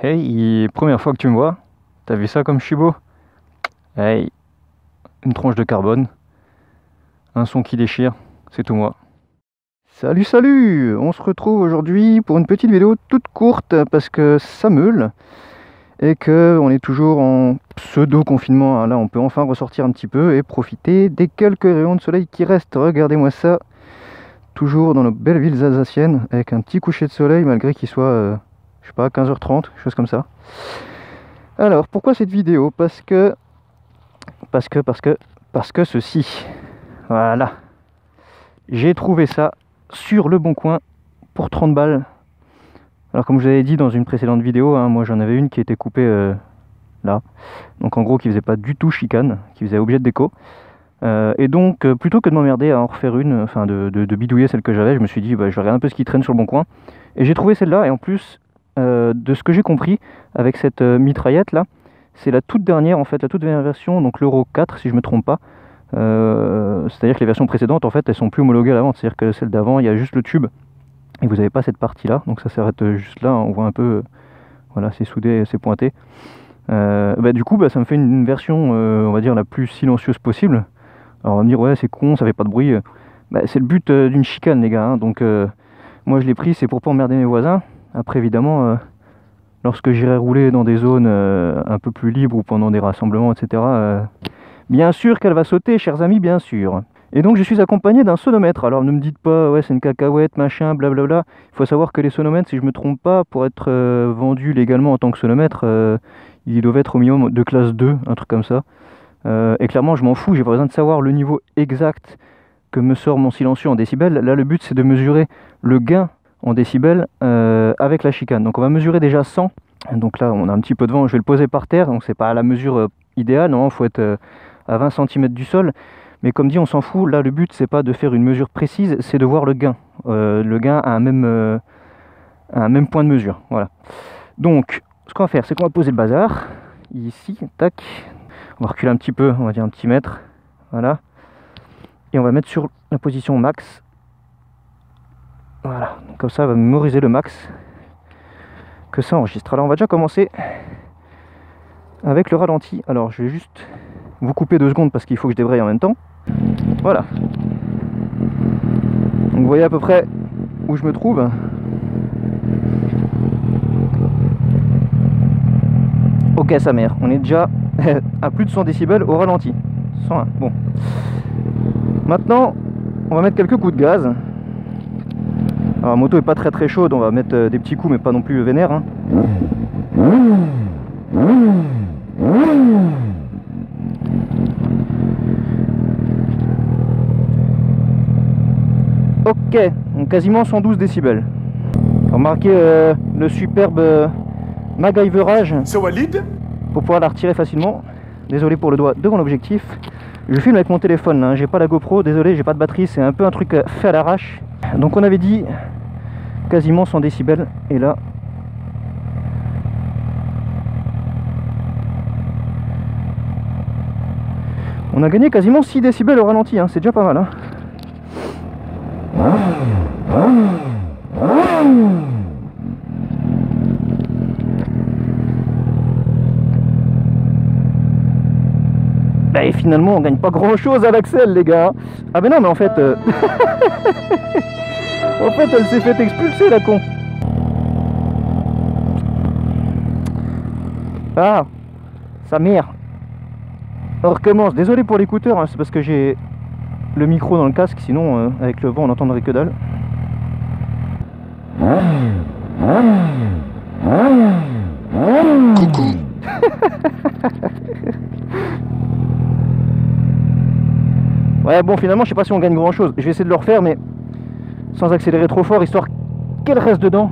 Hey, première fois que tu me vois, t'as vu ça comme je suis beau? Hey, une tranche de carbone, un son qui déchire, c'est tout moi. Salut, salut! On se retrouve aujourd'hui pour une petite vidéo toute courte parce que ça meule et que on est toujours en pseudo-confinement. Là, on peut enfin ressortir un petit peu et profiter des quelques rayons de soleil qui restent. Regardez-moi ça, toujours dans nos belles villes alsaciennes avec un petit coucher de soleil malgré qu'il soit, je sais pas, 15h30, chose comme ça. Alors, pourquoi cette vidéo? Parce que ceci, voilà, j'ai trouvé ça sur Le Bon Coin pour 30 balles. Alors comme je vous avais dit dans une précédente vidéo, hein, moi j'en avais une qui était coupée là, donc en gros qui faisait pas du tout chicane, qui faisait objet de déco. Et donc plutôt que de m'emmerder à en refaire une, enfin de bidouiller celle que j'avais, je me suis dit bah, je vais regarder un peu ce qui traîne sur Le Bon Coin. Et j'ai trouvé celle-là, et en plus de ce que j'ai compris avec cette mitraillette là, c'est la toute dernière en fait, la toute dernière version, donc l'Euro 4 si je me trompe pas. C'est-à-dire que les versions précédentes en fait elles sont plus homologuées à la vente, c'est-à-dire que celle d'avant il y a juste le tube et vous n'avez pas cette partie là, donc ça s'arrête juste là, on voit un peu, voilà, c'est soudé, c'est pointé. Du coup ça me fait une version on va dire la plus silencieuse possible. Alors on va me dire ouais c'est con, ça fait pas de bruit. C'est le but d'une chicane les gars, hein. Donc moi je l'ai pris, c'est pour pas emmerder mes voisins. Après évidemment lorsque j'irai rouler dans des zones un peu plus libres ou pendant des rassemblements etc, bien sûr qu'elle va sauter chers amis, bien sûr. Et donc je suis accompagné d'un sonomètre. Alors ne me dites pas ouais c'est une cacahuète machin blablabla. Il faut savoir que les sonomètres, si je me trompe pas, pour être vendus légalement en tant que sonomètre, ils doivent être au minimum de classe 2, un truc comme ça. Et clairement je m'en fous, j'ai pas besoin de savoir le niveau exact que me sort mon silencieux en décibels. Là le but c'est de mesurer le gain en décibels avec la chicane. Donc on va mesurer déjà 100. Donc là on a un petit peu de vent, je vais le poser par terre, donc c'est pas la mesure idéale, non, il faut être à 20 cm du sol. Mais comme dit on s'en fout, là le but c'est pas de faire une mesure précise, c'est de voir le gain. Le gain à un même point de mesure, voilà. Donc ce qu'on va faire c'est qu'on va poser le bazar, ici, tac. On va reculer un petit peu, on va dire un petit mètre, voilà. Et on va mettre sur la position max. Voilà, donc comme ça, on va mémoriser le max que ça enregistre. Alors, on va déjà commencer avec le ralenti. Alors, je vais juste vous couper 2 secondes parce qu'il faut que je débraye en même temps. Voilà. Donc, vous voyez à peu près où je me trouve. Ok, sa mère, on est déjà à plus de 100 décibels au ralenti. 101, bon. Maintenant, on va mettre quelques coups de gaz. Alors la moto est pas très chaude, on va mettre des petits coups mais pas non plus vénère, hein. Ok, donc quasiment 112 décibels. Remarquez le superbe MacGyverage pour pouvoir la retirer facilement. Désolé pour le doigt devant l'objectif. Je filme avec mon téléphone, hein. J'ai pas la GoPro, désolé, j'ai pas de batterie, c'est un peu un truc fait à l'arrache. Donc on avait dit quasiment 100 décibels et là on a gagné quasiment 6 décibels au ralenti, hein. C'est déjà pas mal, hein. Et finalement on gagne pas grand chose à l'axel les gars. Ah ben non mais en fait en fait elle s'est fait expulser la con. Ah sa mère. On recommence, désolé pour l'écouteur, hein, c'est parce que j'ai le micro dans le casque, sinon avec le vent on n'entendrait que dalle. Coucou. Ouais bon finalement je sais pas si on gagne grand chose. Je vais essayer de le refaire mais sans accélérer trop fort histoire qu'elle reste dedans.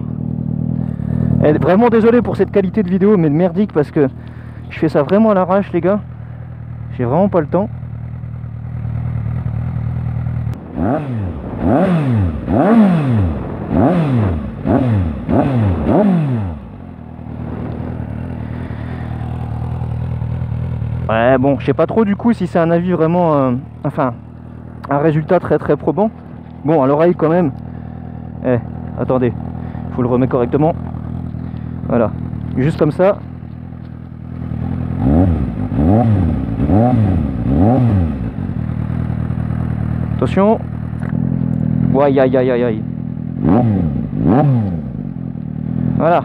Elle est vraiment désolé pour cette qualité de vidéo mais merdique parce que je fais ça vraiment à l'arrache les gars. J'ai vraiment pas le temps. Ouais bon je sais pas trop du coup si c'est un avis vraiment enfin un résultat très probant. Bon à l'oreille quand même. Attendez, faut le remettre correctement. Voilà. Juste comme ça. Attention. Aïe aïe aïe aïe aïe. Voilà.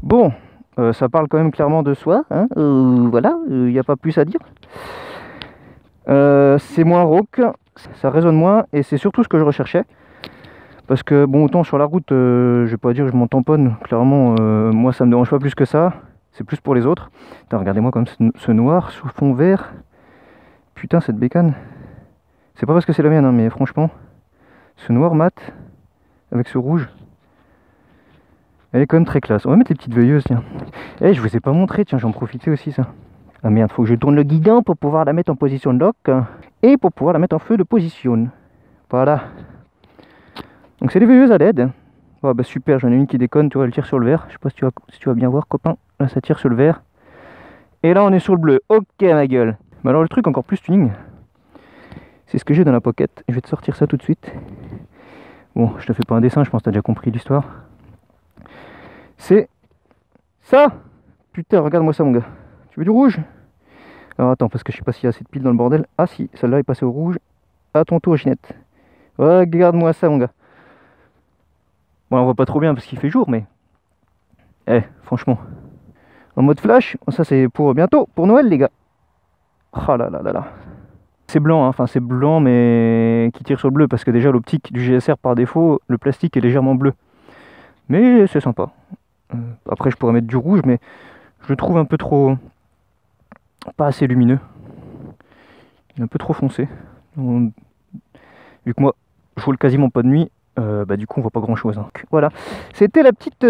Bon, ça parle quand même clairement de soi, hein. Voilà, il n'y a pas plus à dire. C'est moins rauque, ça résonne moins, et c'est surtout ce que je recherchais. Parce que bon, autant sur la route, je vais pas dire que je m'en tamponne, clairement, moi ça me dérange pas plus que ça, c'est plus pour les autres. Putain, regardez-moi comme ce noir sous fond vert. Putain, cette bécane. C'est pas parce que c'est la mienne, hein, mais franchement, ce noir mat, avec ce rouge, elle est quand même très classe. On va mettre les petites veilleuses, tiens. Eh, je vous ai pas montré, tiens, j'en profitais aussi, ça. Ah merde, faut que je tourne le guidon pour pouvoir la mettre en position de lock, et pour pouvoir la mettre en feu de position. Voilà. Donc c'est les veilleuses à LED. Oh bah super, j'en ai une qui déconne, tu vois, elle tire sur le vert. Je sais pas si tu vas bien voir, copain. Là, ça tire sur le vert. Et là, on est sur le bleu. Ok, ma gueule. Mais alors, le truc encore plus tuning, c'est ce que j'ai dans la pocket. Je vais te sortir ça tout de suite. Bon, je te fais pas un dessin, je pense que tu as déjà compris l'histoire. C'est ça. Putain, regarde-moi ça, mon gars. Tu veux du rouge? Alors attends, parce que je sais pas s'il y a assez de piles dans le bordel. Ah si, celle-là est passée au rouge. À ton tour, Ginette. Regarde-moi ça, mon gars. Bon, on voit pas trop bien parce qu'il fait jour, mais... Eh, franchement. En mode flash, ça c'est pour bientôt, pour Noël, les gars. Oh là là là là. C'est blanc, hein. Enfin c'est blanc, mais qui tire sur le bleu, parce que déjà l'optique du GSR par défaut, le plastique est légèrement bleu. Mais c'est sympa. Après, je pourrais mettre du rouge, mais je le trouve un peu trop... pas assez lumineux. Il est un peu trop foncé. Vu que moi, je roule quasiment pas de nuit, bah du coup on voit pas grand chose, hein. Voilà, c'était la petite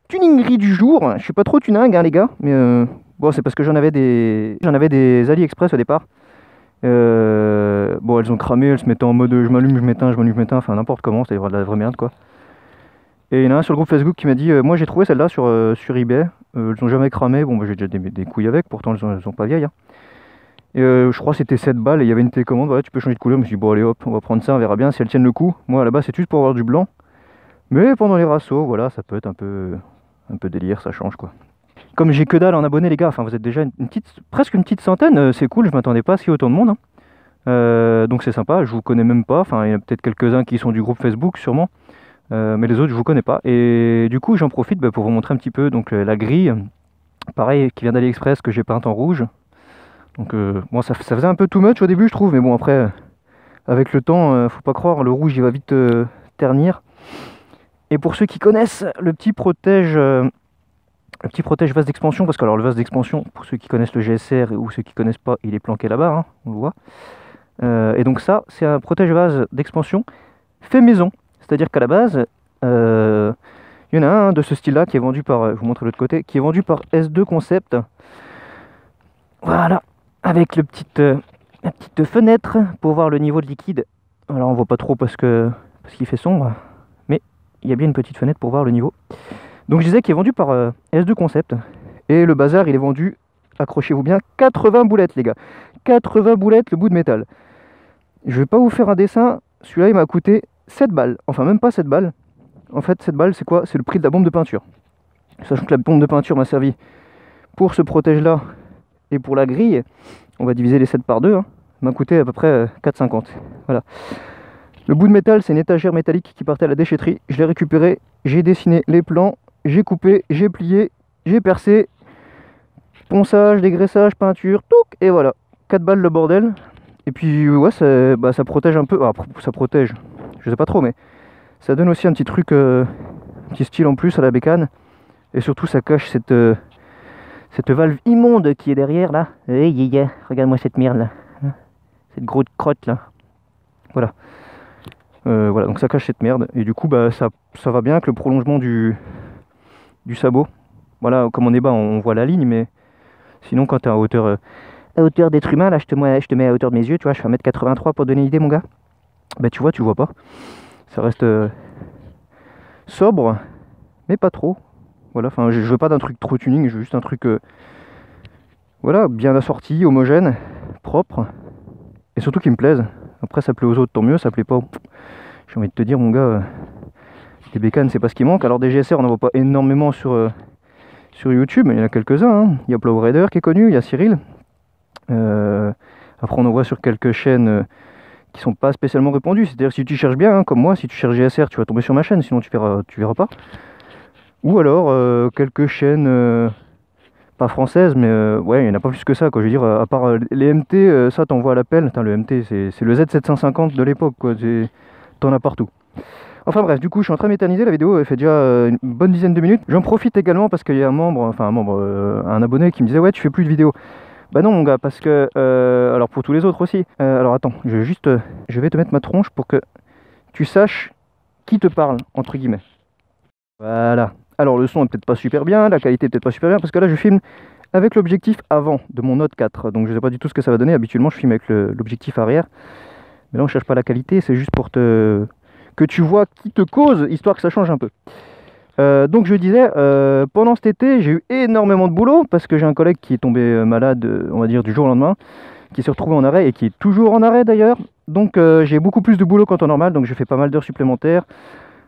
tuningerie du jour. Je suis pas trop tuning, hein, les gars, mais bon, c'est parce que j'en avais des AliExpress au départ. Bon, elles ont cramé, elles se mettaient en mode je m'allume, je m'éteins, je m'allume, je m'éteins, enfin n'importe comment, c'était de la vraie merde, quoi. Et il y en a un sur le groupe Facebook qui m'a dit moi j'ai trouvé celle-là sur eBay, elles ont jamais cramé. Bon bah j'ai déjà des couilles avec, pourtant elles sont pas vieilles, hein. Et je crois que c'était 7 balles et il y avait une télécommande, voilà, tu peux changer de couleur. Je me suis dit bon allez hop, on va prendre ça, on verra bien si elles tiennent le coup. Moi là-bas c'est juste pour avoir du blanc, mais pendant les rassos, voilà, ça peut être un peu délire, ça change, quoi. Comme j'ai que dalle en abonnés, les gars, enfin vous êtes déjà presque une petite centaine, c'est cool, je m'attendais pas à ce qu'il y ait autant de monde, hein. Donc c'est sympa, je vous connais même pas, enfin il y en a peut-être quelques-uns qui sont du groupe Facebook sûrement, mais les autres je vous connais pas. Et du coup j'en profite pour vous montrer un petit peu donc la grille, pareil, qui vient d'AliExpress, que j'ai peinte en rouge. Donc bon, ça faisait un peu too much au début, je trouve, mais bon, après avec le temps, faut pas croire, le rouge il va vite ternir. Et pour ceux qui connaissent, le petit protège vase d'expansion, parce que alors le vase d'expansion, pour ceux qui connaissent le GSR ou ceux qui connaissent pas, il est planqué là-bas, hein, on le voit. Et donc ça, c'est un protège vase d'expansion fait maison, c'est-à-dire qu'à la base, il y en a un de ce style-là qui est vendu par, je vous montre de l'autre côté, qui est vendu par S2 Concept. Voilà, avec la petite fenêtre pour voir le niveau de liquide. Alors on voit pas trop parce qu'il fait sombre, mais il y a bien une petite fenêtre pour voir le niveau. Donc je disais qu'il est vendu par S2 Concept. Et le bazar, il est vendu, accrochez-vous bien, 80 boulettes, les gars. 80 boulettes, le bout de métal. Je vais pas vous faire un dessin, celui-là il m'a coûté 7 balles. Enfin même pas 7 balles. En fait 7 balles c'est quoi? C'est le prix de la bombe de peinture. Sachant que la bombe de peinture m'a servi pour ce protège-là et pour la grille. On va diviser les 7 par 2, hein. M'a coûté à peu près 4,50. Voilà. Le bout de métal, c'est une étagère métallique qui partait à la déchetterie. Je l'ai récupéré, j'ai dessiné les plans, j'ai coupé, j'ai plié, j'ai percé. Ponçage, dégraissage, peinture, touc, et voilà. 4 balles le bordel. Et puis ouais, ça protège un peu. Ah, ça protège, je sais pas trop, mais ça donne aussi un petit truc, un petit style en plus à la bécane. Et surtout, ça cache cette valve immonde qui est derrière là. Hey, regarde-moi cette merde là. Cette grosse crotte là. Voilà. Voilà, donc ça cache cette merde. Et du coup, ça va bien avec le prolongement du sabot. Voilà, comme on est bas, on voit la ligne, mais sinon, quand tu es à hauteur d'être humain, là, je te mets à hauteur de mes yeux, tu vois, je fais 1m83 pour donner une idée, mon gars. Bah, tu vois pas. Ça reste sobre, mais pas trop. Voilà, enfin, je veux pas d'un truc trop tuning, je veux juste un truc voilà, bien assorti, homogène, propre, et surtout qui me plaise. Après, ça plaît aux autres, tant mieux, ça plaît pas. J'ai envie de te dire, mon gars, Des bécanes, c'est pas ce qui manque. Alors des GSR, on n'en voit pas énormément sur YouTube, mais il y en a quelques-uns. Hein. Il y a Plowrider qui est connu, il y a Cyril. Après, on en voit sur quelques chaînes qui sont pas spécialement répandues. C'est-à-dire si tu cherches bien, hein, comme moi, si tu cherches GSR, tu vas tomber sur ma chaîne, sinon tu verras pas. Ou alors quelques chaînes pas françaises, mais ouais, il n'y en a pas plus que ça, quoi. Je veux dire, à part les MT, ça t'envoie à l'appel. Putain, le MT, c'est le Z750 de l'époque, quoi. T'en as partout. Enfin bref, du coup, je suis en train de m'éterniser. La vidéo elle fait déjà une bonne dizaine de minutes. J'en profite également parce qu'il y a un abonné qui me disait ouais, tu fais plus de vidéos. Bah non mon gars, parce que alors pour tous les autres aussi. Alors attends, je vais te mettre ma tronche pour que tu saches qui te parle entre guillemets. Voilà. Alors le son est peut-être pas super bien, la qualité est peut-être pas super bien parce que là je filme avec l'objectif avant de mon Note 4. Donc je sais pas du tout ce que ça va donner. Habituellement je filme avec l'objectif arrière. Mais là on cherche pas la qualité, c'est juste pour que tu vois qui te cause, histoire que ça change un peu. Donc je disais, pendant cet été, j'ai eu énormément de boulot, parce que j'ai un collègue qui est tombé malade, on va dire, du jour au lendemain, qui s'est retrouvé en arrêt, et qui est toujours en arrêt d'ailleurs. Donc j'ai beaucoup plus de boulot qu'en temps normal, donc je fais pas mal d'heures supplémentaires.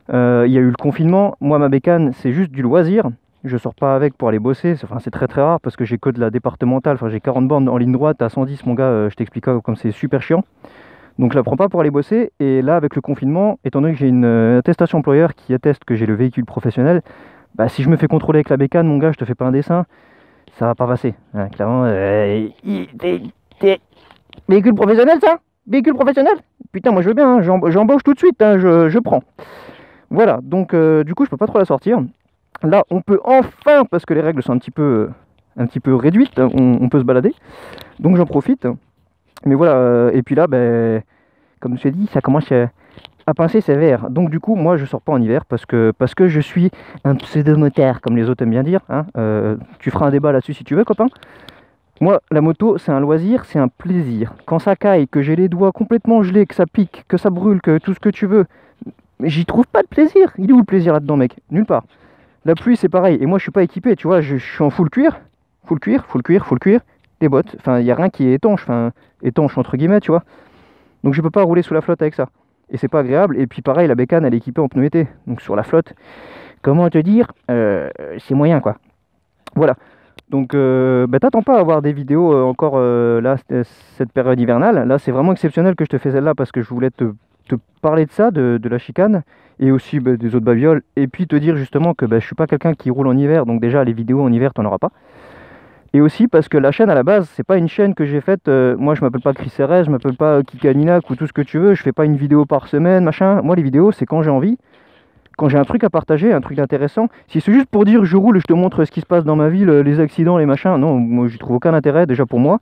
Il y a eu le confinement, moi ma bécane, c'est juste du loisir. Je sors pas avec pour aller bosser, enfin, c'est très très rare, parce que j'ai que de la départementale, enfin j'ai 40 bornes en ligne droite à 110, mon gars, je t'explique comme c'est super chiant. Donc je la prends pas pour aller bosser, et là avec le confinement, étant donné que j'ai une attestation employeur qui atteste que j'ai le véhicule professionnel, bah si je me fais contrôler avec la bécane, mon gars, je te fais pas un dessin, ça va pas passer. Hein, clairement, véhicule professionnel ça? Véhicule professionnel? Putain moi je veux bien, hein, j'embauche tout de suite, hein, je prends. Voilà, donc du coup je peux pas trop la sortir. Là on peut enfin, parce que les règles sont un petit peu réduites, on peut se balader, donc j'en profite. Mais voilà, et puis là, ben, comme je t'ai dit, ça commence à pincer sévère. Donc du coup, moi, je sors pas en hiver parce que je suis un pseudo-motards, comme les autres aiment bien dire. Hein. Tu feras un débat là-dessus si tu veux, copain. Moi, la moto, c'est un loisir, c'est un plaisir. Quand ça caille, que j'ai les doigts complètement gelés, que ça pique, que ça brûle, que tout ce que tu veux, mais j'y trouve pas de plaisir. Il est où le plaisir là-dedans, mec? Nulle part. La pluie, c'est pareil. Et moi, je suis pas équipé, tu vois, je suis en full cuir. Full cuir, full cuir, full cuir. Des bottes, enfin il n'y a rien qui est étanche, enfin étanche entre guillemets, tu vois. Donc je peux pas rouler sous la flotte avec ça. Et c'est pas agréable. Et puis pareil, la bécane elle est équipée en pneu été. Donc sur la flotte, comment te dire, c'est moyen quoi. Voilà. Donc bah, t'attends pas à avoir des vidéos encore là, cette période hivernale. Là c'est vraiment exceptionnel que je te fais celle-là parce que je voulais te parler de ça, de la chicane. Et aussi bah, des autres babioles. Et puis te dire justement que bah, je suis pas quelqu'un qui roule en hiver. Donc déjà les vidéos en hiver t'en auras pas. Et aussi parce que la chaîne à la base, c'est pas une chaîne que j'ai faite. Moi, je m'appelle pas Chris RS, je m'appelle pas Kikaninac ou tout ce que tu veux. Je fais pas une vidéo par semaine, machin. Moi, les vidéos, c'est quand j'ai envie, quand j'ai un truc à partager, un truc intéressant. Si c'est juste pour dire je roule et je te montre ce qui se passe dans ma ville, les accidents, les machins, non, moi, j'y trouve aucun intérêt. Déjà pour moi,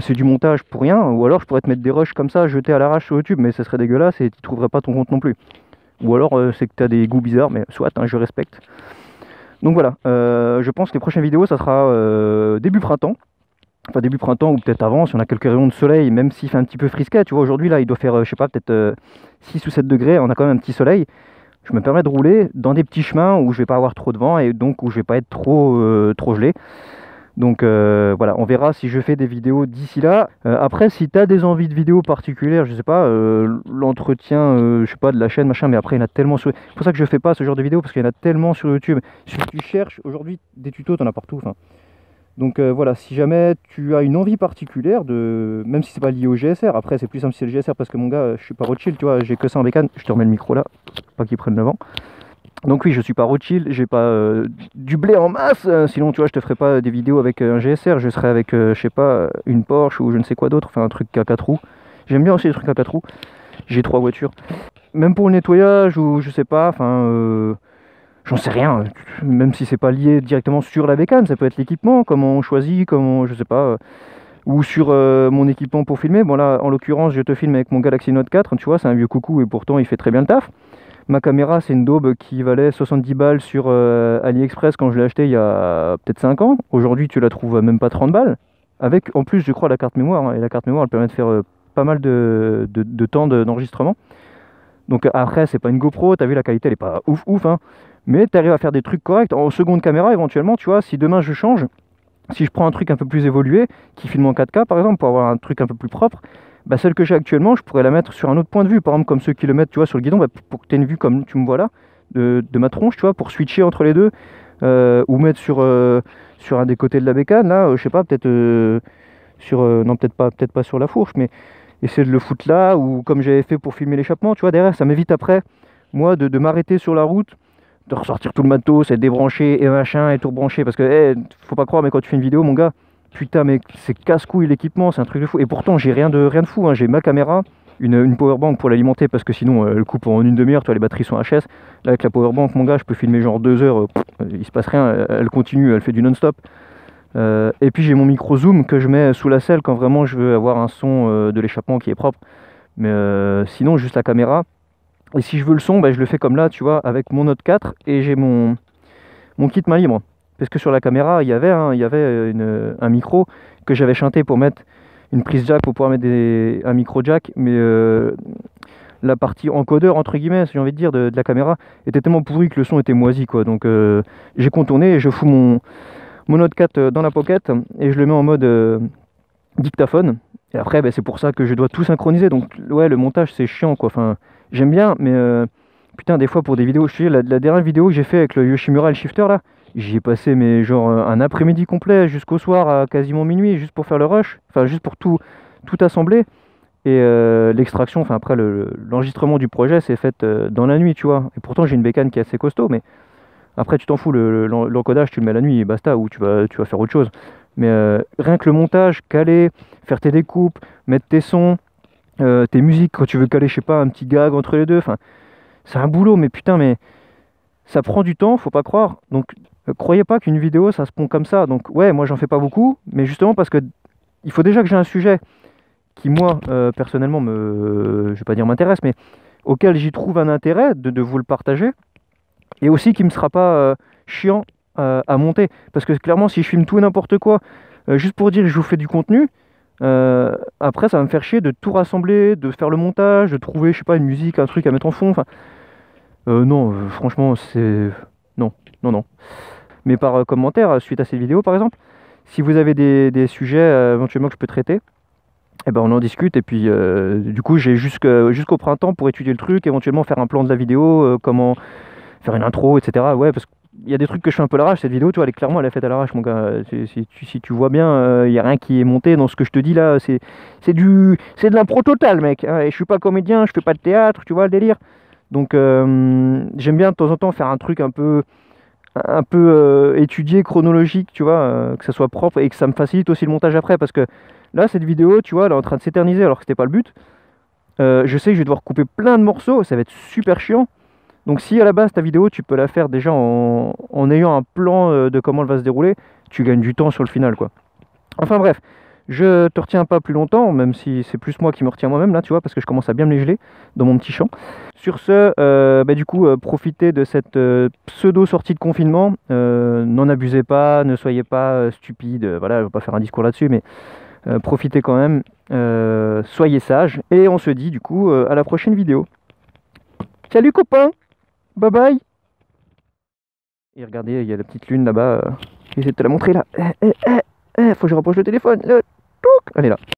c'est du montage pour rien. Ou alors, je pourrais te mettre des rushs comme ça, jetés à l'arrache sur YouTube, mais ça serait dégueulasse et tu trouverais pas ton compte non plus. Ou alors, c'est que tu as des goûts bizarres, mais soit, hein, je respecte. Donc voilà, je pense que les prochaines vidéos, ça sera début printemps. Enfin début printemps ou peut-être avant, si on a quelques rayons de soleil, même s'il fait un petit peu frisquet. Tu vois, aujourd'hui là, il doit faire, je sais pas, peut-être 6 ou 7 degrés, on a quand même un petit soleil. Je me permets de rouler dans des petits chemins où je vais pas avoir trop de vent et donc où je vais pas être trop gelé. Donc voilà, on verra si je fais des vidéos d'ici là. Après, si tu as des envies de vidéos particulières, je sais pas, l'entretien, je sais pas, de la chaîne, machin, mais après, il y en a tellement sur... C'est pour ça que je fais pas ce genre de vidéos, parce qu'il y en a tellement sur YouTube. Si tu cherches, aujourd'hui, des tutos, t'en as partout. Enfin. Donc voilà, si jamais tu as une envie particulière, même si c'est pas lié au GSR, après, c'est plus simple si c'est le GSR, parce que mon gars, je suis pas Rothschild, tu vois, j'ai que ça en bécane. Je te remets le micro là, pas qu'il prenne le vent. Donc oui, je suis pas Rothschild, j'ai pas du blé en masse, sinon tu vois je te ferai pas des vidéos avec un GSR, je serai avec je sais pas une Porsche ou je ne sais quoi d'autre, enfin un truc à 4 roues. J'aime bien aussi les trucs à 4 roues. J'ai 3 voitures. Même pour le nettoyage ou je sais pas, enfin j'en sais rien, même si c'est pas lié directement sur la bécane, ça peut être l'équipement, comment on choisit, comment je sais pas ou sur mon équipement pour filmer. Bon là en l'occurrence, je te filme avec mon Galaxy Note 4, tu vois, c'est un vieux coucou et pourtant il fait très bien le taf. Ma caméra, c'est une daube qui valait 70 balles sur AliExpress quand je l'ai acheté il y a peut-être 5 ans. Aujourd'hui, tu la trouves même pas 30 balles. Avec, en plus, je crois, la carte mémoire. Hein, et la carte mémoire, elle permet de faire pas mal de temps d'enregistrement. Donc après, c'est pas une GoPro. T'as vu, la qualité, elle est pas ouf, hein. Mais tu arrives à faire des trucs corrects. En seconde caméra, éventuellement, tu vois, si demain je change, si je prends un truc un peu plus évolué, qui filme en 4K, par exemple, pour avoir un truc un peu plus propre, bah celle que j'ai actuellement, je pourrais la mettre sur un autre point de vue, par exemple comme ceux qui le mettent, tu vois, sur le guidon, bah, pour que tu aies une vue comme tu me vois là, de ma tronche, tu vois, pour switcher entre les deux, ou mettre sur un des côtés de la bécane, là, je sais pas, peut-être non, peut-être pas sur la fourche, mais essayer de le foutre là, ou comme j'avais fait pour filmer l'échappement, tu vois, derrière, ça m'évite après, moi, de m'arrêter sur la route, de ressortir tout le matos, et débrancher, et machin, et tout rebrancher, parce que, faut pas croire, mais quand tu fais une vidéo, mon gars, putain, mais c'est casse-couille l'équipement, c'est un truc de fou. Et pourtant, j'ai rien de fou, hein. J'ai ma caméra, une powerbank pour l'alimenter, parce que sinon, elle coupe en une demi-heure, tu vois, les batteries sont HS. Là, avec la powerbank, mon gars, je peux filmer genre 2 heures, il se passe rien, elle continue, elle fait du non-stop. Et puis j'ai mon micro zoom que je mets sous la selle quand vraiment je veux avoir un son de l'échappement qui est propre. Mais sinon, juste la caméra. Et si je veux le son, bah, je le fais comme là, tu vois, avec mon Note 4 et j'ai mon kit main libre. Parce que sur la caméra, il y avait un micro que j'avais chanté pour mettre une prise jack pour pouvoir mettre un micro jack. Mais la partie encodeur, entre guillemets, si j'ai envie de dire, de la caméra, était tellement pourrie que le son était moisi, quoi. Donc j'ai contourné et je fous mon Note 4 dans la pocket et je le mets en mode dictaphone. Et après, bah, c'est pour ça que je dois tout synchroniser. Donc ouais, le montage, c'est chiant, quoi. Enfin, j'aime bien, mais putain, des fois pour des vidéos, je te dis, la dernière vidéo que j'ai fait avec le Yoshimura et le shifter là, j'y ai passé mais genre un après-midi complet jusqu'au soir à quasiment minuit juste pour faire le rush, enfin juste pour tout assembler. Et l'extraction, enfin après l'enregistrement du projet c'est fait dans la nuit, tu vois. Et pourtant j'ai une bécane qui est assez costaud, mais après tu t'en fous, l'encodage tu le mets la nuit et basta, ou tu vas faire autre chose. Mais rien que le montage, caler, faire tes découpes, mettre tes sons, tes musiques quand tu veux caler, je sais pas, un petit gag entre les deux, enfin c'est un boulot, mais putain, mais ça prend du temps, faut pas croire. Donc croyez pas qu'une vidéo ça se pond comme ça. Donc ouais, moi j'en fais pas beaucoup, mais justement parce que il faut déjà que j'ai un sujet qui moi personnellement je vais pas dire m'intéresse, mais auquel j'y trouve un intérêt de vous le partager, et aussi qui me sera pas chiant à monter. Parce que clairement si je filme tout et n'importe quoi, juste pour dire que je vous fais du contenu, après ça va me faire chier de tout rassembler, de faire le montage, de trouver, je sais pas, une musique, un truc à mettre en fond, enfin non, franchement, c'est... Non, non, non. Mais par commentaire, suite à cette vidéo, par exemple, si vous avez des sujets éventuellement que je peux traiter, eh ben on en discute. Et puis, du coup, j'ai jusqu'au printemps pour étudier le truc, éventuellement faire un plan de la vidéo, comment faire une intro, etc. Ouais, parce qu'il y a des trucs que je fais un peu à l'arrache. Cette vidéo, tu vois, elle est faite à l'arrache, mon gars. Si tu vois bien, il n'y a rien qui est monté dans ce que je te dis là. C'est de l'impro total, mec, hein. Et je suis pas comédien, je fais pas de théâtre, tu vois le délire. Donc j'aime bien de temps en temps faire un truc un peu étudié, chronologique, tu vois, que ça soit propre et que ça me facilite aussi le montage après, parce que là cette vidéo, tu vois, elle est en train de s'éterniser alors que c'était pas le but. Je sais que je vais devoir couper plein de morceaux, ça va être super chiant. Donc si à la base ta vidéo tu peux la faire déjà en ayant un plan de comment elle va se dérouler, tu gagnes du temps sur le final, quoi. Enfin bref, je te retiens pas plus longtemps, même si c'est plus moi qui me retiens moi-même là, tu vois, parce que je commence à bien me les geler dans mon petit champ. Sur ce, bah, du coup, profitez de cette pseudo sortie de confinement. N'en abusez pas, ne soyez pas stupides. Voilà, je ne vais pas faire un discours là-dessus, mais profitez quand même. Soyez sages. Et on se dit du coup à la prochaine vidéo. Salut copains, bye bye. Et regardez, il y a la petite lune là-bas. J'essaie de te la montrer là. Faut que je rapproche le téléphone. Allez là.